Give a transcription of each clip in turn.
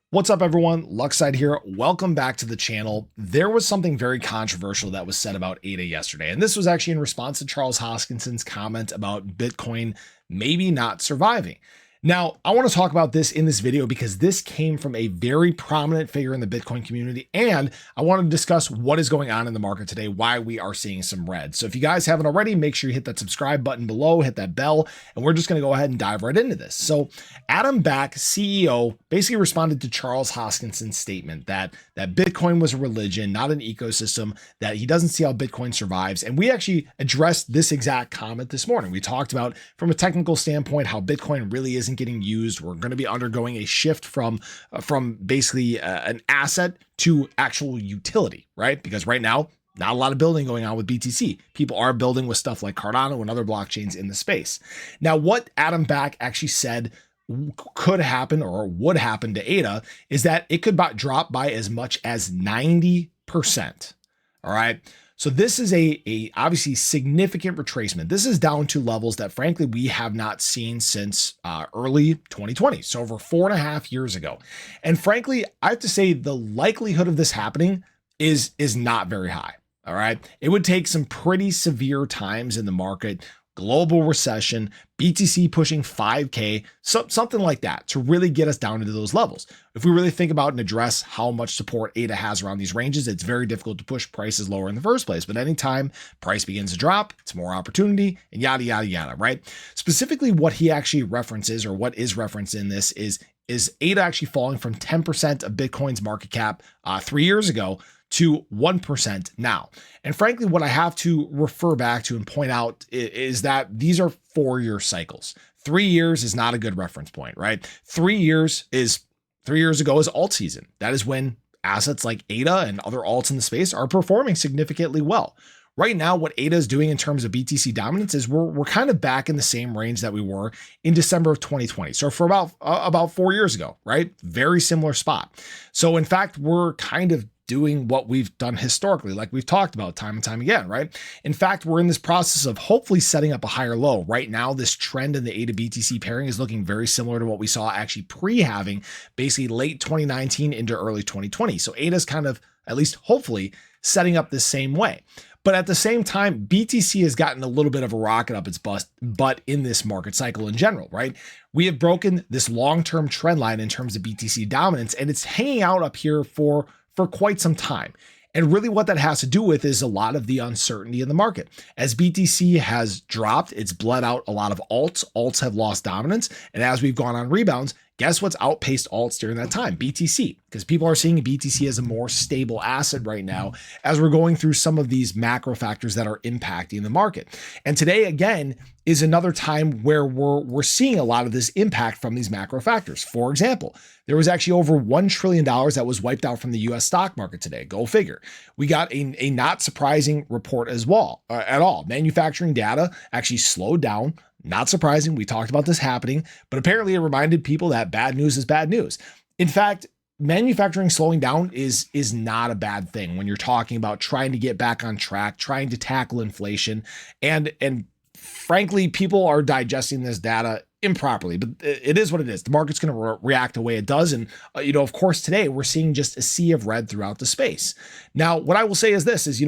What's up, everyone? Luxside here. Welcome back to the channel. There was something very controversial that was said about ADA yesterday, and this was actually in response to Charles Hoskinson's comment about Bitcoin maybe not surviving. Now, I want to talk about this in this video because this came from a very prominent figure in the Bitcoin community, and I want to discuss what is going on in the market today, why we are seeing some red. So if you guys haven't already, make sure you hit that subscribe button below, hit that bell, and we're just going to go ahead and dive right into this. So Adam Back, CEO, basically responded to Charles Hoskinson's statement that Bitcoin was a religion, not an ecosystem, that he doesn't see how Bitcoin survives. And we actually addressed this exact comment this morning. We talked about, from a technical standpoint, how Bitcoin really isn't getting used. We're going to be undergoing a shift from basically an asset to actual utility, right? Because right now, not a lot of building going on with BTC. People are building with stuff like Cardano and other blockchains in the space. Now, what Adam Back actually said could happen or would happen to ADA is that it could drop by as much as 90%. All right. So this is a obviously significant retracement. This is down to levels that frankly we have not seen since early 2020. So over 4.5 years ago. And frankly, I have to say the likelihood of this happening is not very high. All right. It would take some pretty severe times in the market, global recession, BTC pushing 5K, something like that to really get us down into those levels. If we really think about and address how much support ADA has around these ranges, it's very difficult to push prices lower in the first place. But anytime price begins to drop, it's more opportunity and yada, yada, yada, right? Specifically, what he actually references or what is referenced in this is ADA actually falling from 10% of Bitcoin's market cap 3 years ago to 1% now. And frankly, what I have to refer back to and point out is that these are 4-year cycles. 3 years is not a good reference point, right? 3 years ago is alt season. That is when assets like ADA and other alts in the space are performing significantly well. Right now, what ADA is doing in terms of BTC dominance is we're kind of back in the same range that we were in December of 2020. So for about 4 years ago, right? Very similar spot. So in fact, we're kind of doing what we've done historically, like we've talked about time and time again, right? In fact, we're in this process of hopefully setting up a higher low. Right now, this trend in the ADA BTC pairing is looking very similar to what we saw actually pre-halving, basically late 2019 into early 2020. So ADA is kind of, at least hopefully, setting up the same way. But at the same time, BTC has gotten a little bit of a rocket up its butt in this market cycle in general, right? We have broken this long-term trend line in terms of BTC dominance, and it's hanging out up here for quite some time. And really what that has to do with is a lot of the uncertainty in the market. As BTC has dropped, it's bled out a lot of alts. Alts have lost dominance. And as we've gone on rebounds, guess what's outpaced alts during that time? BTC, because people are seeing BTC as a more stable asset right now as we're going through some of these macro factors that are impacting the market. And today, again, is another time where we're seeing a lot of this impact from these macro factors. For example, there was actually over $1 trillion that was wiped out from the US stock market today. Go figure. We got a not surprising report as well, at all. Manufacturing data actually slowed down. Not surprising. We talked about this happening, but apparently it reminded people that bad news is bad news. In fact, manufacturing slowing down is not a bad thing when you're talking about trying to get back on track, trying to tackle inflation. And frankly, people are digesting this data improperly, but it is what it is. The market's going to react the way it does. And, of course, today we're seeing just a sea of red throughout the space. Now, what I will say is this is,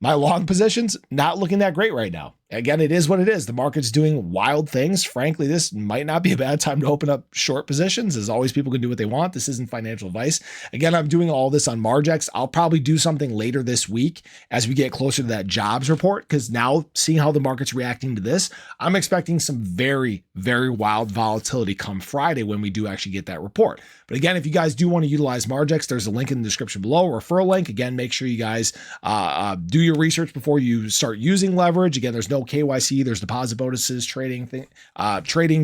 my long positions not looking that great right now. Again, it is what it is. The market's doing wild things. Frankly, this might not be a bad time to open up short positions. As always, people can do what they want. This isn't financial advice. Again, I'm doing all this on Margex. I'll probably do something later this week as we get closer to that jobs report, because now seeing how the market's reacting to this, I'm expecting some very, very wild volatility come Friday when we do actually get that report. But again, if you guys do want to utilize Margex, there's a link in the description below, referral link. Again, make sure you guys do your research before you start using leverage. Again, there's no KYC, there's deposit bonuses, trading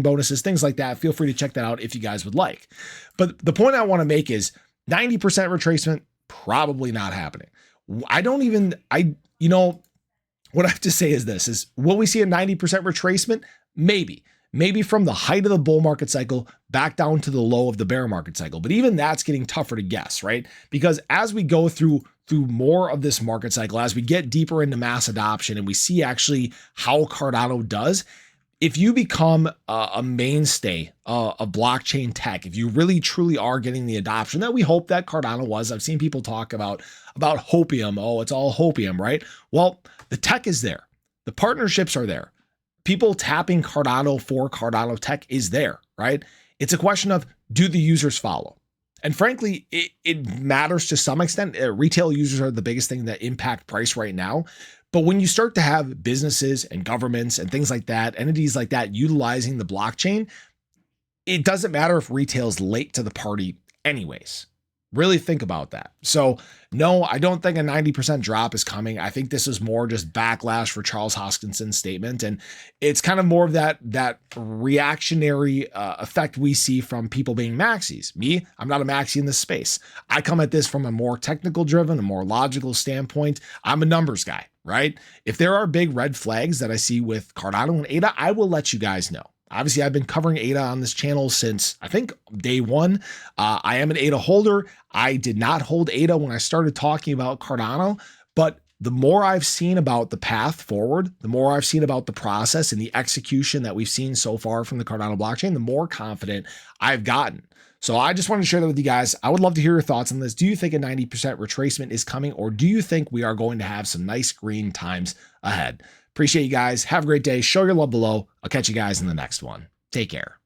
bonuses, things like that. Feel free to check that out if you guys would like. But the point I want to make is 90% retracement, probably not happening. What I have to say is this, is will we see a 90% retracement? Maybe from the height of the bull market cycle back down to the low of the bear market cycle. But even that's getting tougher to guess, right? Because as we go through more of this market cycle, as we get deeper into mass adoption and we see actually how Cardano does, if you become a mainstay of blockchain tech, if you really truly are getting the adoption that we hope that Cardano was. I've seen people talk about hopium. Oh, it's all hopium, right? Well, the tech is there. The partnerships are there. People tapping Cardano for Cardano tech is there, right? It's a question of, do the users follow? And frankly, it matters to some extent. Retail users are the biggest thing that impact price right now. But when you start to have businesses and governments and things like that, entities like that utilizing the blockchain, it doesn't matter if retail is late to the party anyways. Really think about that. So no, I don't think a 90% drop is coming. I think this is more just backlash for Charles Hoskinson's statement. And it's kind of more of that reactionary effect we see from people being maxis. Me, I'm not a maxi in this space. I come at this from a more technical driven, a more logical standpoint. I'm a numbers guy, right? If there are big red flags that I see with Cardano and ADA, I will let you guys know. Obviously, I've been covering ADA on this channel since, I think, day one. I am an ADA holder. I did not hold ADA when I started talking about Cardano, but the more I've seen about the path forward, the more I've seen about the process and the execution that we've seen so far from the Cardano blockchain, the more confident I've gotten. So I just wanted to share that with you guys. I would love to hear your thoughts on this. Do you think a 90% retracement is coming, or do you think we are going to have some nice green times ahead? Appreciate you guys. Have a great day. Show your love below. I'll catch you guys in the next one. Take care.